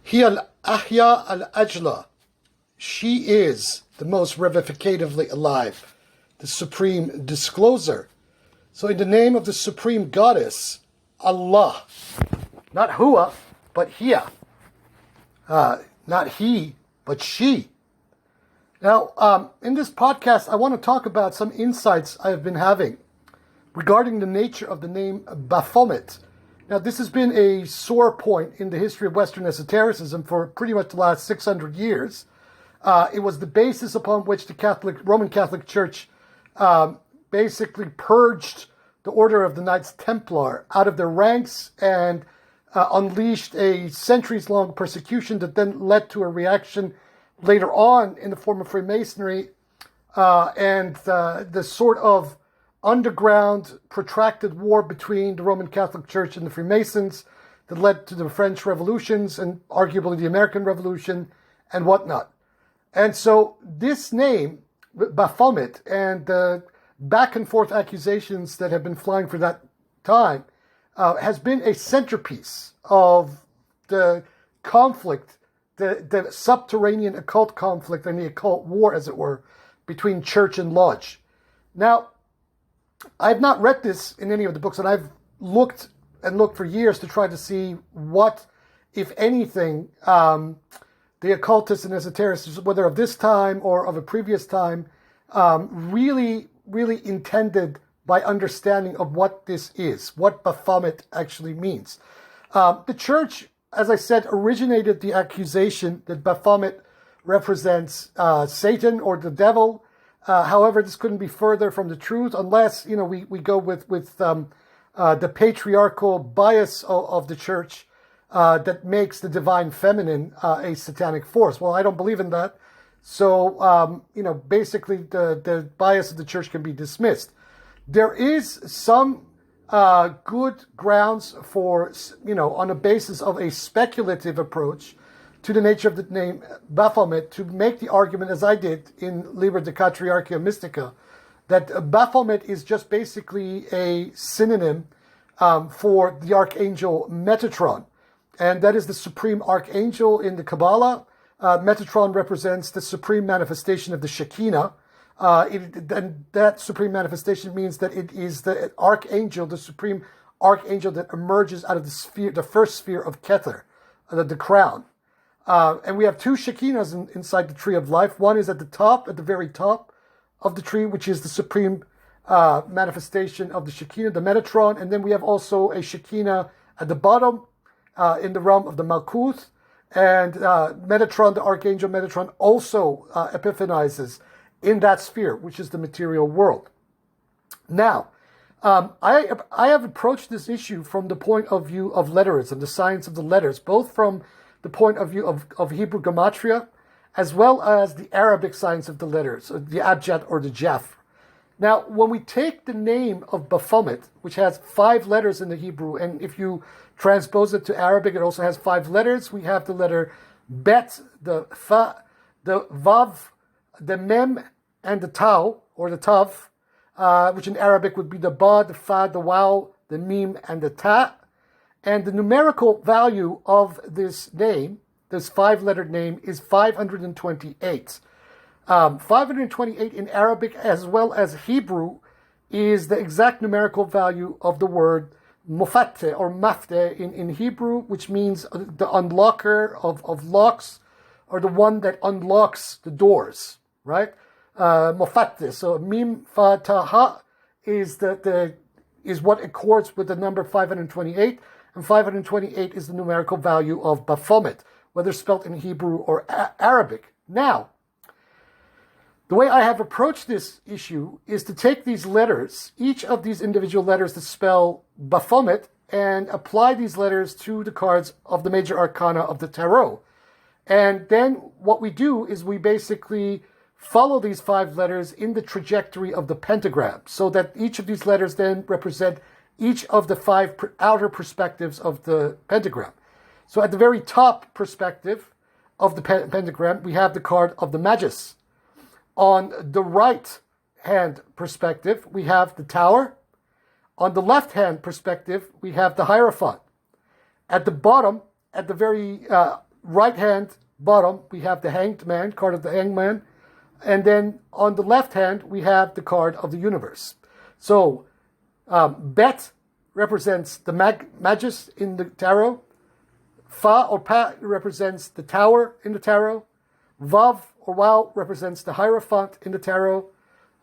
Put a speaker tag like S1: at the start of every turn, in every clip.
S1: Hiya al-Ahya al-Ajla. She is the most revificatively alive, the supreme discloser. So in the name of the supreme goddess, Allah, not Hua, but Hiya. Not he, but she. Now, in this podcast, I want to talk about some insights I have been having regarding the nature of the name Baphomet. Now, this has been a sore point in the history of Western esotericism for pretty much the last 600 years. It was the basis upon which the Roman Catholic Church basically purged the order of the Knights Templar out of their ranks and unleashed a centuries-long persecution that then led to a reaction later on in the form of Freemasonry and the sort of underground protracted war between the Roman Catholic Church and the Freemasons that led to the French revolutions and arguably the American Revolution and whatnot. And so this name, Baphomet, and the back and forth accusations that have been flying for that time has been a centerpiece of the conflict, the subterranean occult conflict and the occult war, as it were, between church and lodge. Now, I've not read this in any of the books, and I've looked for years to try to see what, if anything, the occultists and esotericists, whether of this time or of a previous time, really intended by understanding of what this is, what Baphomet actually means. The church, as I said, originated the accusation that Baphomet represents Satan or the devil. However, this couldn't be further from the truth unless, we go with the patriarchal bias of the church that makes the divine feminine a satanic force. Well, I don't believe in that. So, basically the bias of the church can be dismissed. There is some good grounds for, on a basis of a speculative approach to the nature of the name Baphomet, to make the argument, as I did in Liber Decatriarchia Mystica, that Baphomet is just basically a synonym for the archangel Metatron. And that is the supreme archangel in the Kabbalah. Metatron represents the supreme manifestation of the Shekinah. And that supreme manifestation means that it is the archangel, the supreme archangel that emerges out of the first sphere of Keter, the crown. And we have two Shekinahs inside the tree of life. One is at the very top of the tree, which is the supreme manifestation of the Shekinah, the Metatron. And then we have also a Shekinah at the bottom in the realm of the Malkuth. And Metatron, the archangel Metatron, also epiphanizes in that sphere, which is the material world. Now, I have approached this issue from the point of view of letterism, the science of the letters, both from the point of view of Hebrew Gematria, as well as the Arabic science of the letters, the Abjad or the Jaf. Now, when we take the name of Baphomet, which has 5 letters in the Hebrew, and if you transpose it to Arabic, it also has 5 letters. We have the letter Bet, the Fa, the Vav, the Mem, and the Tau, or the Tav, which in Arabic would be the Ba, the Fa, the Waw, the Mim, and the Ta. And the numerical value of this name, this 5-lettered name, is 528. 528 in Arabic as well as Hebrew is the exact numerical value of the word Mufatteh or Mafteh in Hebrew, which means the unlocker of locks, or the one that unlocks the doors, right? Mufatteh. So Mim Fa Ta Ha is is what accords with the number 528, and 528 is the numerical value of Baphomet, whether spelt in Hebrew or Arabic. Now, the way I have approached this issue is to take these letters, each of these individual letters that spell Baphomet, and apply these letters to the cards of the major arcana of the tarot. And then what we do is we basically follow these 5 letters in the trajectory of the pentagram, so that each of these letters then represent each of the 5 outer perspectives of the pentagram. So at the very top perspective of the pentagram, we have the card of the Magus. On the right hand perspective, we have the Tower. On the left hand perspective, we have the Hierophant. At the bottom, at the very right hand bottom, we have the Hanged Man, card of the Hanged Man. And then on the left hand, we have the card of the universe. So, Bet represents the Magus in the tarot. Fa or Pa represents the Tower in the tarot. Vav or Wow represents the Hierophant in the tarot.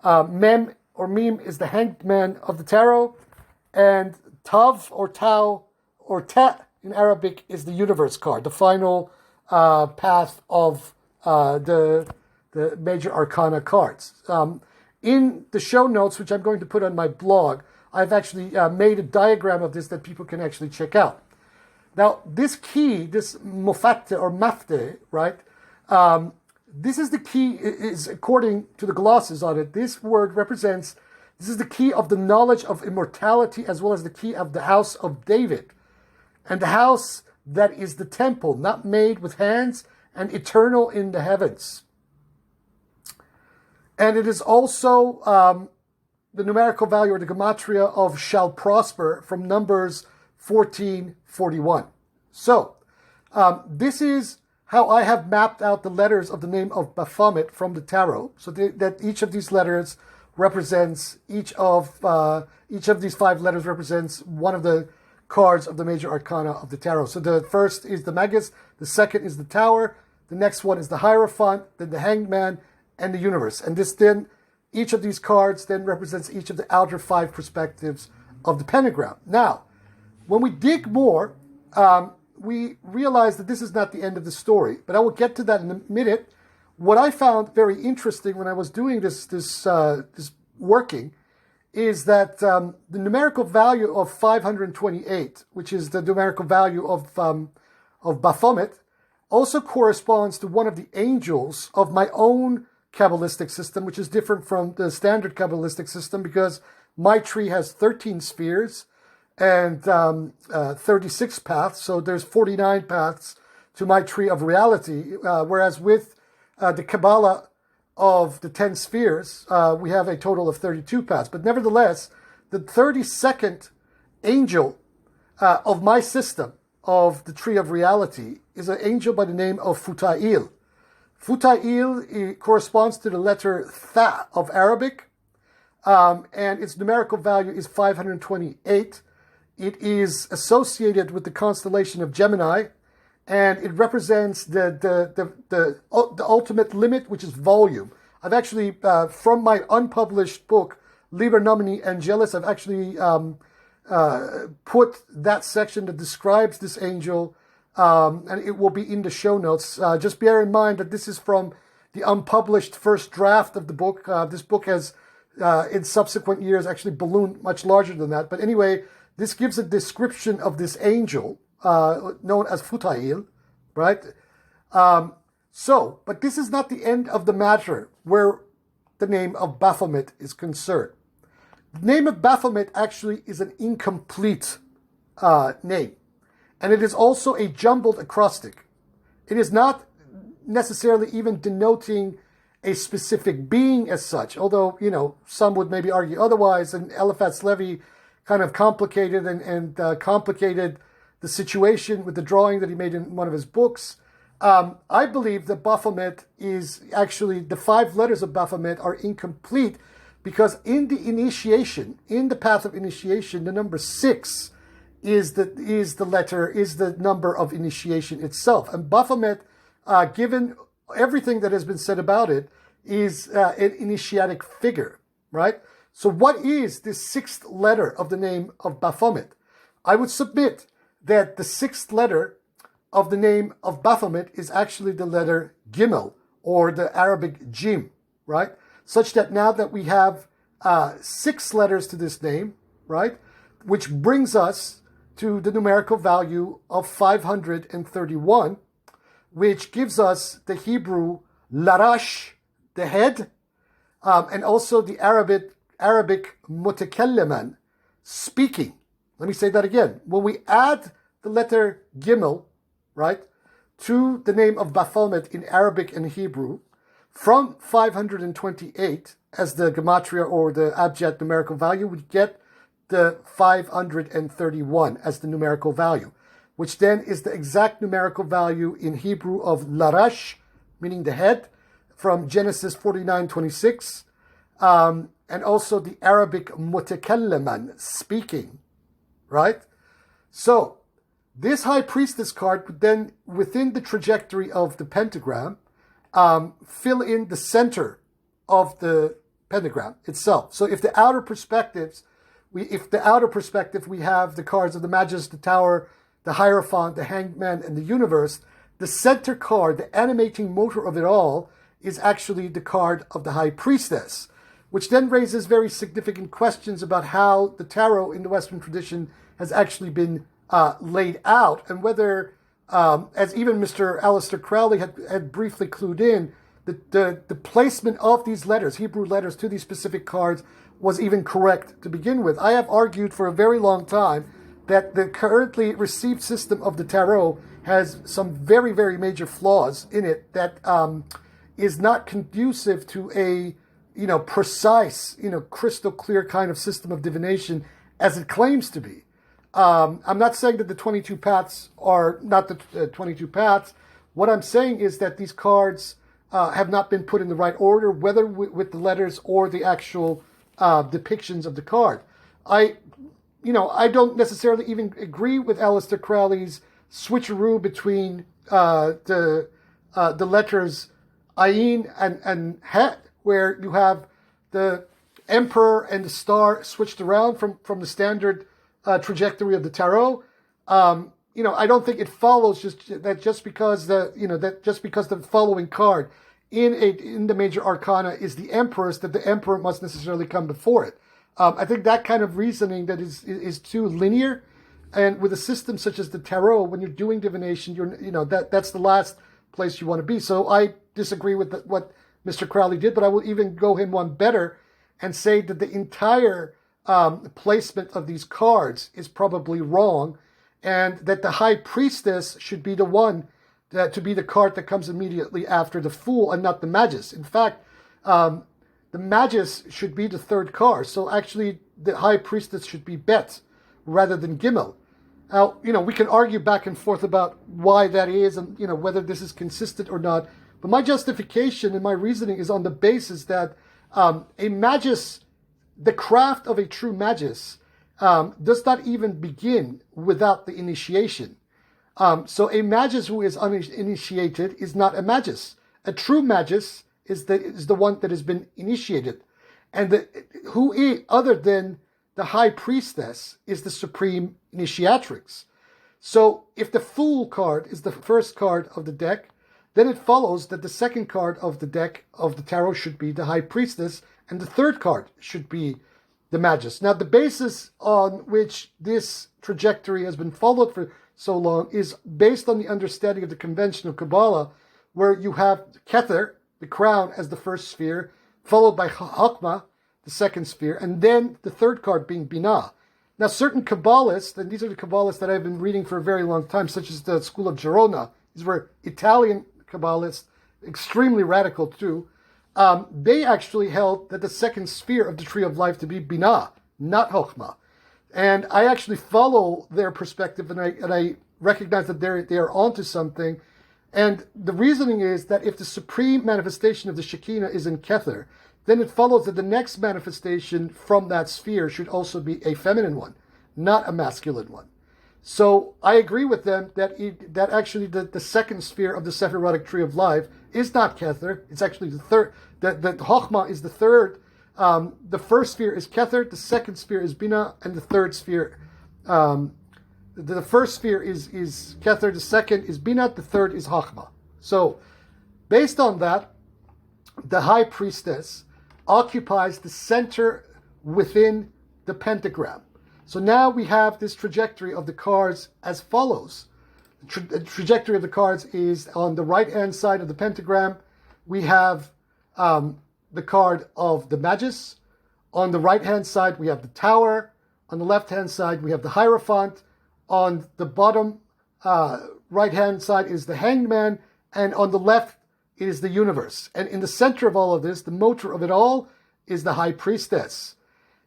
S1: Mem or Meme is the Hanged Man of the tarot. And Tav or Tau or Ta in Arabic is the universe card, the final path of the major arcana cards. In the show notes, which I'm going to put on my blog, I've actually made a diagram of this that people can actually check out. Now, this key, this mufatte or mafte, right? This is the key, is according to the glosses on it, this word represents, this is the key of the knowledge of immortality as well as the key of the house of David. And the house that is the temple, not made with hands and eternal in the heavens. And it is also the numerical value or the gematria of shall prosper from Numbers 14:41. So, this is how I have mapped out the letters of the name of Baphomet from the tarot, so that each of these letters represents, each of these 5 letters represents one of the cards of the major arcana of the tarot. So the first is the Magus, the second is the Tower, the next one is the Hierophant, then the Hanged Man, and the Universe. And this then, each of these cards then represents each of the outer 5 perspectives of the pentagram. Now, when we dig more, we realize that this is not the end of the story, but I will get to that in a minute. What I found very interesting when I was doing this working is that the numerical value of 528, which is the numerical value of Baphomet, also corresponds to one of the angels of my own kabbalistic system, which is different from the standard kabbalistic system because my tree has 13 spheres and 36 paths, so there's 49 paths to my tree of reality, whereas with the Kabbalah of the 10 spheres, we have a total of 32 paths. But nevertheless, the 32nd angel of my system, of the tree of reality, is an angel by the name of Futa'il. Futa'il corresponds to the letter Tha of Arabic, and its numerical value is 528. It is associated with the constellation of Gemini, and it represents the ultimate limit, which is volume. I've actually, from my unpublished book, Liber Nomini Angelis, I've actually put that section that describes this angel, and it will be in the show notes. Just bear in mind that this is from the unpublished first draft of the book. This book has, in subsequent years, actually ballooned much larger than that. But anyway, this gives a description of this angel, known as Futa'il, right? But this is not the end of the matter where the name of Baphomet is concerned. The name of Baphomet actually is an incomplete name, and it is also a jumbled acrostic. It is not necessarily even denoting a specific being as such, although, some would maybe argue otherwise, and Eliphaz Levi kind of complicated and complicated the situation with the drawing that he made in one of his books. I believe that Baphomet is actually, the 5 letters of Baphomet are incomplete because in the initiation, in the path of initiation, the number 6 is the number of initiation itself. And Baphomet, given everything that has been said about it, is an initiatic figure, right? So what is this 6th letter of the name of Baphomet? I would submit that the 6th letter of the name of Baphomet is actually the letter Gimel, or the Arabic Jim, right? Such that now that we have 6 letters to this name, right, which brings us to the numerical value of 531, which gives us the Hebrew Larash, the head, and also the Arabic mutakalliman, speaking. Let me say that again. When we add the letter Gimel, right, to the name of Baphomet in Arabic and Hebrew, from 528 as the gematria or the abjad numerical value, we get the 531 as the numerical value. which then is the exact numerical value in Hebrew of larash, meaning the head, from Genesis 49:26, and also the Arabic mutakallaman, speaking, right? So this high priestess card would then, within the trajectory of the pentagram, fill in the center of the pentagram itself. So if the outer perspective, we have the cards of the Magus, the Tower, the Hierophant, the Hanged Man, and the Universe. The center card, the animating motor of it all, is actually the card of the High Priestess, which then raises very significant questions about how the tarot in the Western tradition has actually been laid out, and whether, as even Mr. Aleister Crowley had briefly clued in, the placement of these letters, Hebrew letters, to these specific cards was even correct to begin with. I have argued for a very long time that the currently received system of the tarot has some very, very major flaws in it that is not conducive to a precise, crystal clear kind of system of divination as it claims to be. I'm not saying that the 22 paths are not the 22 paths. What I'm saying is that these cards have not been put in the right order, whether with the letters or the actual depictions of the card. I don't necessarily even agree with Aleister Crowley's switcheroo between the letters Ayin and Het, where you have the Emperor and the Star switched around from the standard trajectory of the tarot. I don't think it follows just because the following card in the major arcana is the Empress, that the Emperor must necessarily come before it. I think that kind of reasoning that is too linear, and with a system such as the tarot, when you're doing divination, that's the last place you want to be. So I disagree with what Mr. Crowley did, but I will even go him one better and say that the entire placement of these cards is probably wrong, and that the High Priestess should be the one to be the card that comes immediately after the Fool, and not the Magus. In fact, the Magus should be the third card. So actually, the High Priestess should be Bet rather than Gimel. Now, we can argue back and forth about why that is, and whether this is consistent or not. But my justification and my reasoning is on the basis that a Magus, the craft of a true Magus, does not even begin without the initiation. So a Magus who is uninitiated is not a Magus. A true Magus is the one that has been initiated, and other than the High Priestess is the supreme initiatrix. So if the Fool card is the first card of the deck, then it follows that the second card of the deck of the tarot should be the High Priestess, and the third card should be the Magus. Now, the basis on which this trajectory has been followed for so long is based on the understanding of the convention of Kabbalah, where you have Kether, the crown, as the first sphere, followed by Chokmah, the second sphere, and then the third card being Binah. Now, certain Kabbalists, and these are the Kabbalists that I've been reading for a very long time, such as the school of Girona, these were Italian Kabbalists, extremely radical too, they actually held that the second sphere of the Tree of Life to be Binah, not Chokmah. And I actually follow their perspective, and I recognize that they are onto something. And the reasoning is that if the supreme manifestation of the Shekinah is in Kether, then it follows that the next manifestation from that sphere should also be a feminine one, not a masculine one. So I agree with them that actually the second sphere of the Sephirotic Tree of Life is not Kether. It's actually the third. The Chokhmah is the third. The first sphere is Kether, the second sphere is Binah, and the third sphere, the first sphere is Kether, the second is Binah, the third is Chokhmah. So, based on that, the High Priestess occupies the center within the pentagram. So now we have this trajectory of the cards as follows. The trajectory of the cards is on the right-hand side of the pentagram. We have the card of the Magus. On the right-hand side, we have the Tower. On the left-hand side, we have the Hierophant. On the bottom right-hand side is the Hanged Man. And on the left is the Universe. And in the center of all of this, the motor of it all, is the High Priestess.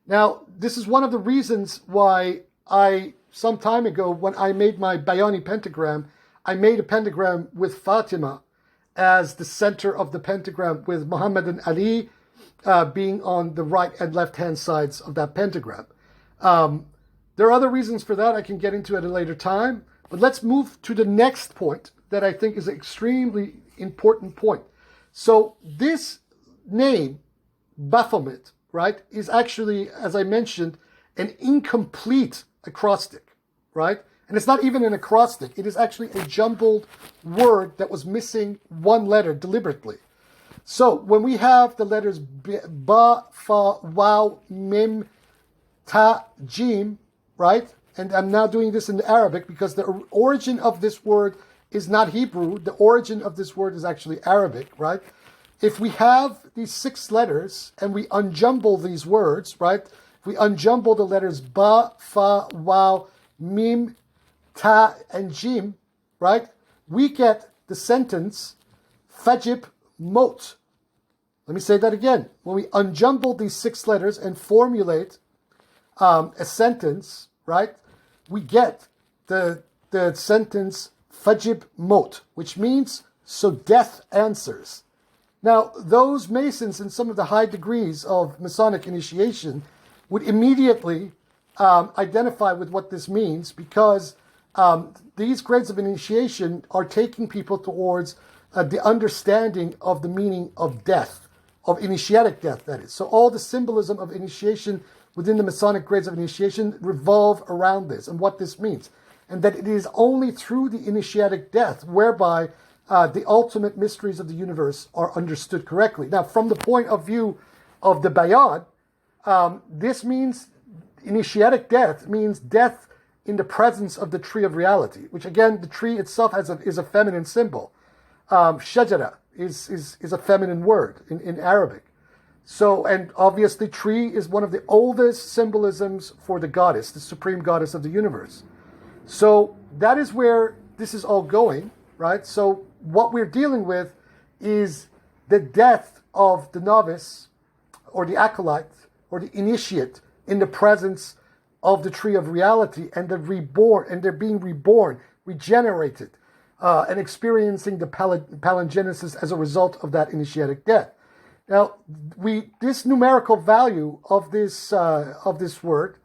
S1: Now, this is one of the reasons why some time ago, when I made my Bayani pentagram, I made a pentagram with Fatima as the center of the pentagram, with Muhammad and Ali being on the right and left-hand sides of that pentagram. There are other reasons for that I can get into at a later time, but let's move to the next point that I think is an extremely important point. So this name, Baphomet, right, is actually, as I mentioned, an incomplete acrostic, right? And it's not even an acrostic. It is actually a jumbled word that was missing one letter deliberately. So when we have the letters ba, fa, waw, mim, ta, jim, right? And I'm now doing this in Arabic because the origin of this word is not Hebrew. The origin of this word is actually Arabic, right? If we have these 6 letters and we unjumble these words, right? If we unjumble the letters ba, fa, waw, mim, ta, and jim, right? We get the sentence fajib mot. Let me say that again. When we unjumble these 6 letters and formulate a sentence, right, we get the sentence fajib mot, which means so death answers. Now, those Masons in some of the high degrees of Masonic initiation would immediately identify with what this means, because these grades of initiation are taking people towards the understanding of the meaning of death, of initiatic death, that is. So all the symbolism of initiation within the Masonic grades of initiation revolve around this and what this means. And that it is only through the initiatic death whereby the ultimate mysteries of the universe are understood correctly. Now, from the point of view of the Bayan, this means initiatic death means death in the presence of the tree of reality, which again, the tree itself is a feminine symbol. Shajara is a feminine word in Arabic. So, and obviously tree is one of the oldest symbolisms for the goddess, the supreme goddess of the universe. So that is where this is all going, right? So what we're dealing with is the death of the novice or the acolyte or the initiate in the presence of the tree of reality, and they're being reborn, regenerated, and experiencing the palingenesis as a result of that initiatic death. Now, this numerical value of this word,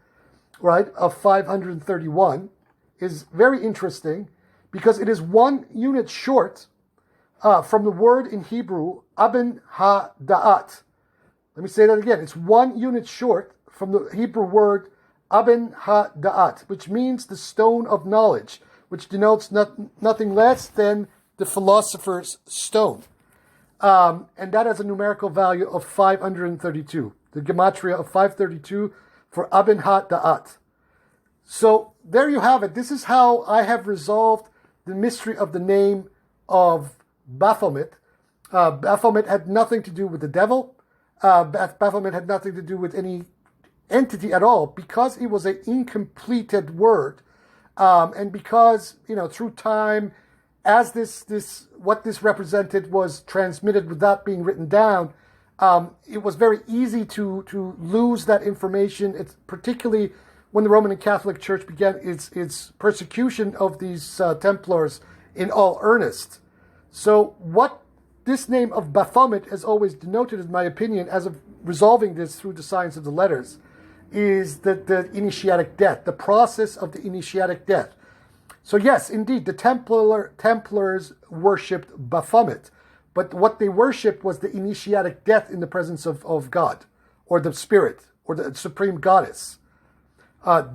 S1: right, of 531, is very interesting because it is 1 unit short from the word in Hebrew Aben Ha-Da'at. Let me say that again. It's 1 unit short from the Hebrew word Aben Ha-Da'at, which means the stone of knowledge, which denotes nothing less than the philosopher's stone. And that has a numerical value of 532. The Gematria of 532 for Aben Ha-Da'at. So there you have it. This is how I have resolved the mystery of the name of Baphomet. Baphomet had nothing to do with the devil. Baphomet had nothing to do with any entity at all, because it was an incompleted word. And because, through time, as what this represented was transmitted without being written down, it was very easy to lose that information. It's particularly when the Roman and Catholic Church began its persecution of these Templars in all earnest. So what this name of Baphomet has always denoted, in my opinion, as of resolving this through the science of the letters, is the initiatic death, the process of the initiatic death. So yes, indeed, the Templars worshipped Baphomet, but what they worshipped was the initiatic death in the presence of God, or the spirit, or the supreme goddess.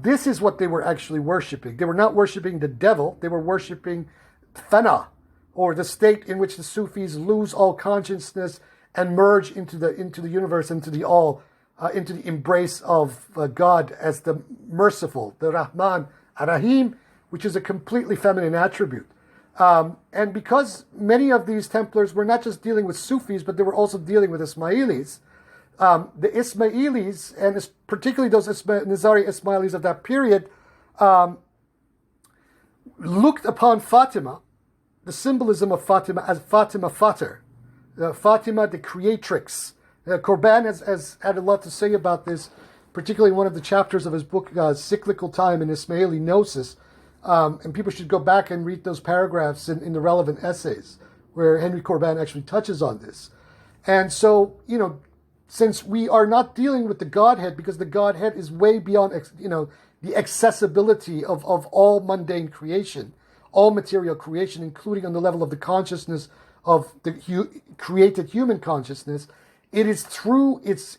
S1: This is what they were actually worshipping. They were not worshipping the devil. They were worshipping Fana, or the state in which the Sufis lose all consciousness and merge into the universe, into the embrace of God as the merciful, the Rahman Ar-Rahim, which is a completely feminine attribute. And because many of these Templars were not just dealing with Sufis, but they were also dealing with Ismailis, the Ismailis, and particularly those Nizari Ismailis of that period, looked upon Fatima, the symbolism of Fatima, as Fatima Fater, Fatima the creatrix. Corban has had a lot to say about this particularly one of the chapters of his book, Cyclical Time and Ismaili Gnosis. And people should go back and read those paragraphs in the relevant essays where Henry Corbin actually touches on this. And so, since we are not dealing with the Godhead, because the Godhead is way beyond, the accessibility of all mundane creation, all material creation, including on the level of the consciousness of the created human consciousness, it is through its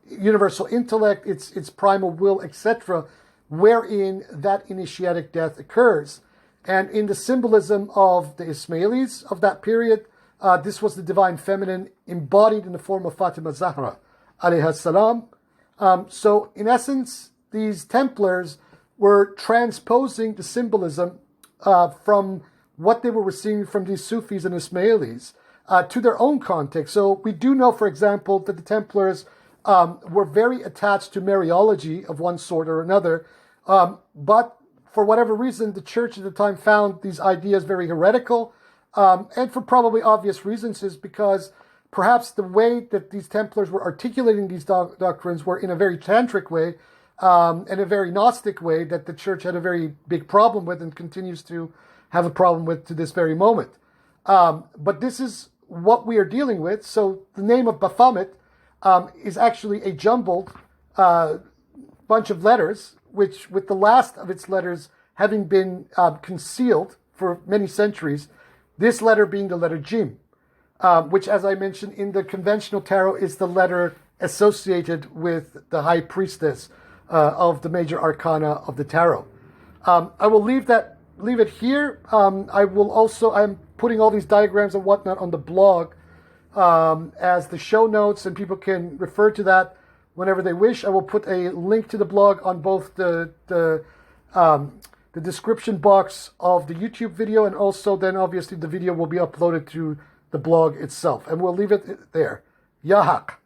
S1: universal intellect, its primal will, etc., wherein that initiatic death occurs. And in the symbolism of the Ismailis of that period, this was the divine feminine embodied in the form of Fatima Zahra, alayha salam. So in essence, these Templars were transposing the symbolism from what they were receiving from these Sufis and Ismailis to their own context. So we do know, for example, that the Templars were very attached to Mariology of one sort or another, but for whatever reason, the church at the time found these ideas very heretical, and for probably obvious reasons is because perhaps the way that these Templars were articulating these doctrines were in a very tantric way, and a very Gnostic way that the church had a very big problem with and continues to have a problem with to this very moment. But this is what we are dealing with. So the name of Baphomet is actually a jumbled bunch of letters, which with the last of its letters having been concealed for many centuries, this letter being the letter Jim, which, as I mentioned, in the conventional tarot is the letter associated with the high priestess of the major arcana of the tarot. I will leave it here. I'm putting all these diagrams and whatnot on the blog as the show notes, and people can refer to that whenever they wish. I will put a link to the blog on both the description box of the YouTube video, and also then obviously the video will be uploaded to the blog itself. And we'll leave it there. Yahak.